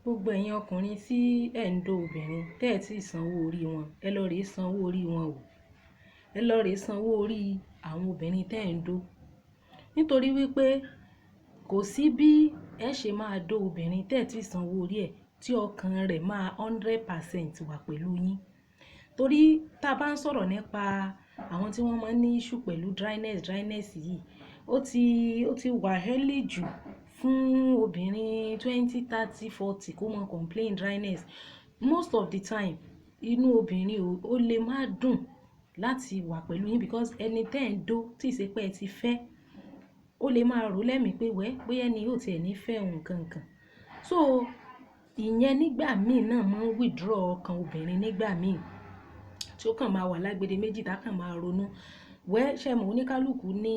Gbogbo ẹ̀yin ọkùnrin tí ẹ̀ ń dó obìnrin tẹ́ ẹ̀ tí ì sanwó orí wọn, ẹ lọ rèé sanwó orí wọn o. Ẹ lọ rèé sanwó orí àwọn obìnrin tẹ́ ẹ̀ ń dó. Nítorí wípé kò sí bí ẹ ṣe máa dó obìnrin tẹ́ ẹ̀ tí ì sanwó orí ẹ̀ tí ọkàn rẹ̀ máa 100% wà pẹ̀lú yín. Torí tá a bá ń sọ̀rọ̀ nípa àwọn tí wọ́n máa ń ní issue pẹ̀lú dryness yìí, ó ti wà early jù fún obìnrin 20, 30, 40 kó máa complain dryness. Most of the time, inú obìnrin ó lè má dùn láti wà pẹ̀lú yín because ẹni tẹ́ ẹ̀ ń dó tí ì ṣe pé ẹ ti fẹ́, ó lè máa rò lẹ́mìí pé bóyá ẹni yóò tiẹ̀ ní fẹ́ òun kankan. So ìyẹn nígbà míì náà máa ń withdraw ọkàn obìnrin nígbà míì tí ó kàn máa wà lágbede méjì tá kàn máa ronú. Ṣé mọ̀ oníkálùkù ní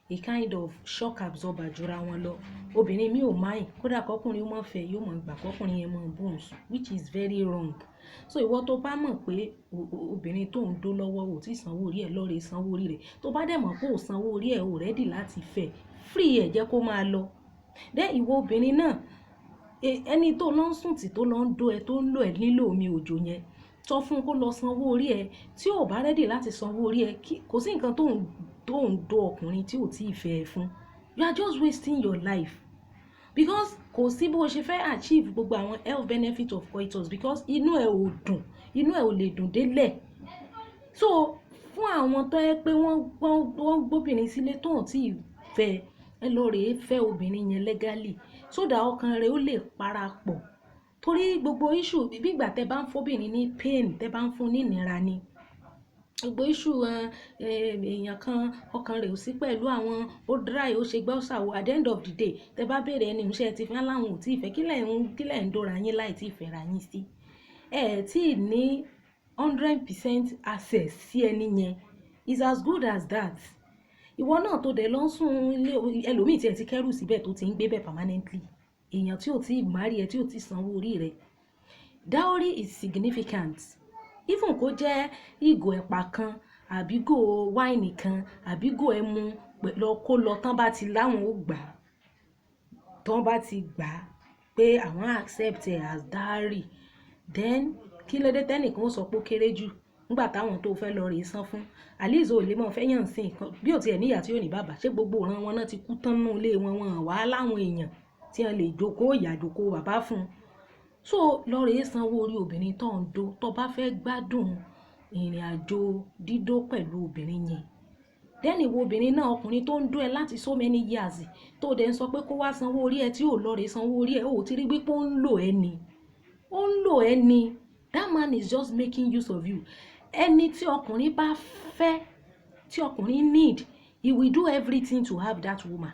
a kind of shock absorber jura wọn lọ. Obìnrin mi ò mind kódà kọkùnrin ó mọ̀ fẹ́ yóò mọ̀ gbà kọkùnrin yẹn mọ̀ bóun sùn, which is very wrong. So ìwọ tó bá mọ̀ pé obìnrin tó ń dó lọ́wọ́ ò tí sanwó orí ẹ̀, lọ rèé sanwó orí rẹ̀. Tó bá dẹ̀ mọ̀ pé ò sanwó orí ẹ̀, ò ready láti fẹ́, free ẹ̀ jẹ́ kó máa lọ. Then ìwọ obìnrin náà, ẹni tó lọ ń sùn tí tó lọ ń dó ẹ tó ń lò ẹ nílò omi òjò yẹn, sọ fún kó lọ sanwó orí ẹ. Tí ò bá ready láti sanwó orí ẹ, kò sí nǹkan tó ń dó ọkùnrin tí ò tí ì fẹ́ ẹ fún. You are just wasting your life. Because kò sí bó ṣe fẹ́ achieve gbogbo àwọn health benefits of coitus because inú ẹ ò dùn, inú ẹ ò lè dùn délẹ̀. So fún àwọn tó yẹ pé wọ́n gbóbìnrin sílé tó ò tí ì fẹ́, ẹ lọ rèé fẹ́ obìnrin yẹn legally so that ọkàn rẹ̀ ó lè parapọ̀. Torí gbogbo issue bí ìgbà tẹ́ bá ń fóbìnrin ní pain, tẹ́ bá ń fún ní ìnira ni. Gbogbo issue èèyàn kan ọkàn rẹ̀ ò sí pẹ̀lú àwọn, ó dry, ó ṣe gbọ́ ṣàwọ̀. At the end of the day, tẹ́ bá béèrè ẹni iṣẹ́ ti fẹ́ láwọn ò tí ì fẹ́, kí lẹ̀ ń dóra yín láì tí ì fẹ́ ra yín sí. Ẹ tí ì ní 100% access sí ẹni yẹn. It's as good as that. Ìwọ náà tó dẹ̀ lọ ń sùn ilé ẹlòmíì tí ẹ ti kẹ́rù síbẹ̀ tó ti ń gbé bẹ̀ permanently. Èèyàn tí ò tí ì marry ẹ, tí ò tí ì sanwó orí rẹ̀. Dowry is significant. Even kó jẹ́ ìgò ẹ̀pà kan àbí ìgò wáìnì kan àbí ìgò ẹmu kó lọ tán bá ti láwọn ó gbà, tán bá ti gbà pé àwọn accept ẹ as dowry, then kí ló dé tẹ́nìkan ó sọ pé ó kéré jù nígbà táwọn tó fẹ́ lọ rèé san fún. At least ò lè mọ̀ fẹ́ yàn sí nǹkan bí ò tiẹ̀ níyà tí ò ní bàbá. Ṣé gbogbo ìran wọn náà ti kú tán nínú ilé wọn wá láwọn èèyàn tí wọ́n lè jókòó ìyà jókòó bàbá fún. So lọ rèé sanwó orí obìnrin tó ń dó tó bá fẹ́ gbádùn ìrìn àjò dídó pẹ̀lú obìnrin yẹn. Then ìwọ obìnrin náà, ọkùnrin tó ń dó ẹ láti so many years tó dẹ̀ ń sọ pé kó wá sanwó orí ẹ tí ò lọ rèé sanwó orí ẹ, ó ti rí wípé ó ń lò ẹ ni. Ó ń lò ẹ ni. That man is just making use of you. Ẹni tí ọkùnrin bá fẹ́, tí ọkùnrin need, he will do everything to have that woman.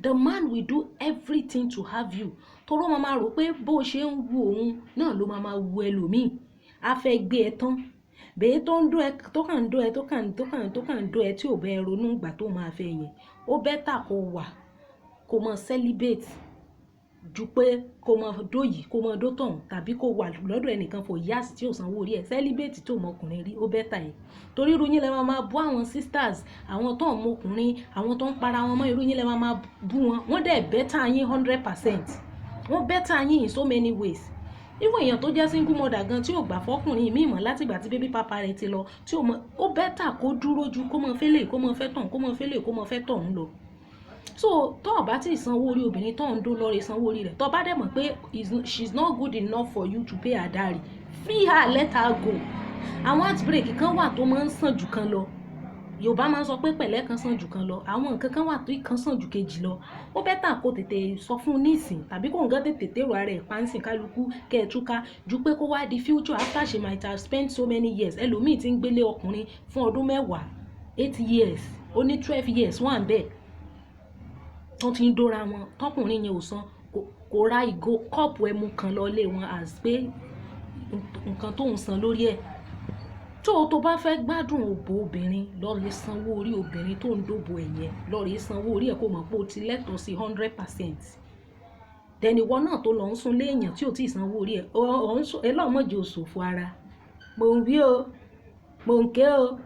The man will do everything to have you. Toró máa rò pé bó ṣe ń wo òun náà ló máa wo ẹlòmíì. A fẹ́ gbé ẹ tán. Bèé tó ń dó ẹ, tó kàn ń dó ẹ, tó kàn ń dó ẹ tí ò bẹ ronú ìgbà tó máa fẹ́ yẹn. Ó better kó wà, kó máa celibate ju pé kó máa dó yìí, kó máa dó tọ̀hún tàbí kó wà lọ́dọ̀ ẹnìkan for years tí ò sanwó orí ẹ̀. Celibate tí ò mọ ọkùnrin rí, ó better yẹn. Torí irú yín lẹ máa bú àwọn sisters, àwọn tó ń mọ ọkùnrin, àwọn tó ń para wọn mọ́, irú yín lẹ máa bú wọn. Wọ́n dẹ̀ better yín 100%. Wọ́n better yín in so many ways. Irú èèyàn tó jẹ́ single mother gan tí ò gbà fọ́kùnrin míì mọ̀ láti ìgbà tí baby papa rẹ̀ ti lọ, tí ò mọ̀, ó better kó dúró ju kó máa fẹ́ lè, kó máa fẹ́ tọ̀hún, kó máa fẹ́ lè, kó máa fẹ́ tọ̀hún lọ. So tó o bá ti sanwó orí obìnrin tó ń dó lọ rèé sanwó orí rẹ̀, tó bá dẹ̀ mọ̀ pé she's not good enough for you to pay her dowry, free her, let her go. Àwọn heartbreak kan wà tó máa ń sàn jù kan lọ. Yorùbá máa ń sọ pé pẹ̀lẹ́ kan sàn jù kan lọ. Àwọn nǹkan kan wà tó kan sàn jù kejì lọ. Ó better kó tètè sọ fún un nísìn tàbí kó nǹkan tètè tèrò ara ẹ̀ pánsìn kálukú kẹ́ẹ̀túká ju pé kó wá di future after she might have spent so many years. Ẹlòmíì ti ń gbélé ọkùnrin fún ọdún 10, 8 years, ó ní 12 years wọ́n à ń bẹ̀. Wọ́n ti ń dóra wọn, tọkùnrin yẹn ò san, kò ra ìgò kọ́ọ̀pù ẹmu kan lọ lé wọn as pé nǹkan tó ń san lórí ẹ̀. Tó bá fẹ́ gbádùn òbò obìnrin, lọ rèé sanwó orí obìnrin tó ń dóbo ẹ̀yẹn, lọ rèé sanwó orí ẹ̀ kó mọ̀ pé ó ti lẹ́tọ̀ọ́ sí 100%. Then ìwọ náà tó lọ ń sùn léèyàn tí ò tí ì sanwó orí ẹ̀, ẹ lọ́ọ́ mọ̀jẹ̀ òṣòfò ara. Mò ń wí o, mò ń ké o,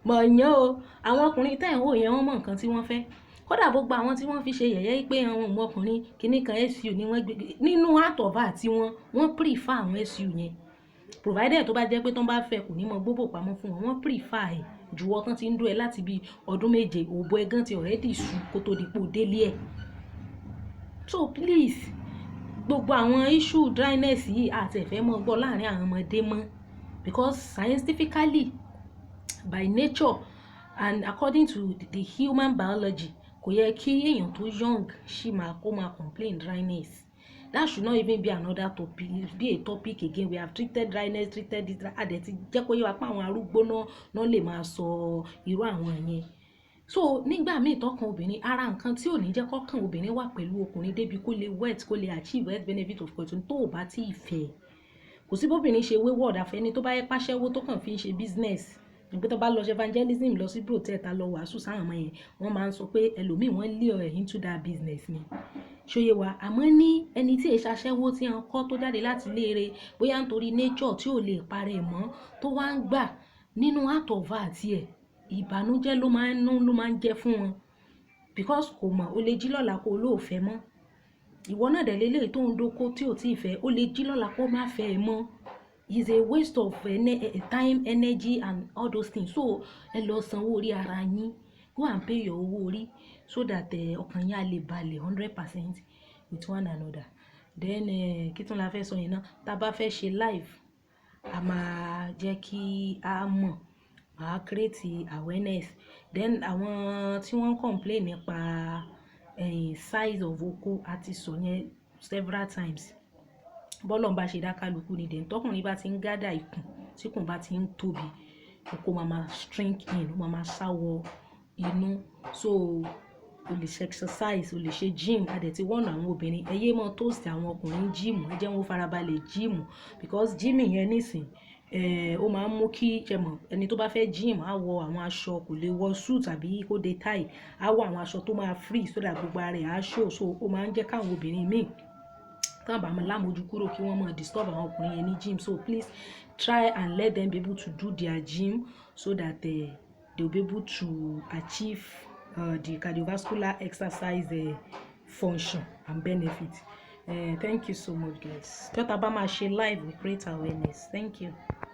mò ń yán o. Àwọn ọkùnrin tẹ́ ẹ̀ ń wò yẹn wọ́n mọ̀ nǹkan tí wọ́n fẹ́. kódà gbogbo àwọn tí wọ́n fi ṣe yẹ̀yẹ́ pé àwọn ọmọkùnrin kìíní kan SU ni wọ́n gbé nínú àtọ̀bà tí wọ́n prefer àwọn SU yẹn provided tó bá jẹ́ pé tó ń bá fẹ́ kò ní mọ gbogbo pamọ́ fún wọn wọ́n prefer ẹ̀ ju ọtán tí ń dún ẹ láti bí ọdún méje òbó ẹgán ti already sú kó tó di pò délé ẹ̀. So please gbogbo àwọn issue dryness yìí àti ẹ̀fẹ́ mọ́ gbọ́ láàrin àwọn ọmọdé mọ́ because scientifically by nature and according to the human biology kò yẹ kí èèyàn tó young ṣì máa complain dryness. That should not even be another topic, be a topic again. We have treated dryness, treated this, adẹ̀ ti jẹ́ kó yé wa pé àwọn arúgbó náà lè máa sọ irú àwọn yẹn. So nígbà míì tọkàn obìnrin ara nǹkan tí ò ní jẹ́ kọ́kàn obìnrin wà pẹ̀lú ọkùnrin débi kó lè wet kó lè achieve health benefit of course tó ò bá tí ì fẹ́. Kò sí bóbìnrin ṣe wayward àfẹ́ni tó bá yẹ pàṣẹwó tó kàn fi ń ṣe business. Nígbà tó bá lọ ṣe evangelism lọ sí protest lọ wàásù sáwọn ọmọ yẹn wọ́n máa ń sọ pé ẹlòmíì wọ́n lé ọ̀ into that business ni. Ṣóyè wa àmọ́ ní ẹni tí èṣà aṣẹ́wó tí wọ́n kọ́ tó jáde láti léere bóyá nítorí nature tí ò lè parẹ́ mọ́ tó wá ń gbà nínú àtọ̀và àti ẹ̀ ìbànújẹ́ ló máa ń jẹ́ fún wọn because kò mọ̀ ó lè jí lọ́la kó olóòfẹ́ mọ́ ìwọ náà dẹ̀ lélẹ̀ tó ń dóko tí ò tí ì fẹ́ ó lè jí lọ́la kó má fẹ́ ẹ mọ́ is a waste of time energy and all those things so ẹ lọ sanwó orí ara yín go and pay your owó orí so that ọkàn yín á lè balẹ̀ 100% with one another. Then kí tún la fẹ́ sọ yẹn náà tá a bá fẹ́ ṣe live a máa jẹ́ kí a mọ̀ máa create awareness. Then àwọn tí wọ́n complain nípa size of oko àti sọ yẹn several times bọ́lọ̀ ń bá ṣe dá kálukú ni dẹ̀ tọkùnrin bá ti ń gádà ikùn tí ikùn bá ti ń tóbi oko máa shrink in máa sáwọ inú so o lè ṣe exercise o lè ṣe gym adẹ̀ ti wọ́n àwọn obìnrin ẹ yé mọ́ toast àwọn ọkùnrin gym ẹ jẹ́ wọn farabalẹ̀ gym because gym yẹn nísìn ó máa ń mú kí jẹmọ ẹni tó bá fẹ́ gym á wọ àwọn aṣọ kò lè wọ suit àbí kó de tie á wọ àwọn aṣọ tó máa free so that gbogbo ara ẹ̀ á show so ó máa ń jẹ́ káwọn obìnrin míì tán bá máa lámojú kúrò kí wọ́n máa disturb àwọn ọkùnrin yẹn ní gym so please try and let them be able to do their gym so that they will be able to achieve the cardiovascular exercise function and benefit. Thank you so much guys. Jọ́ta bá máa ṣe live we create awareness. Thank you.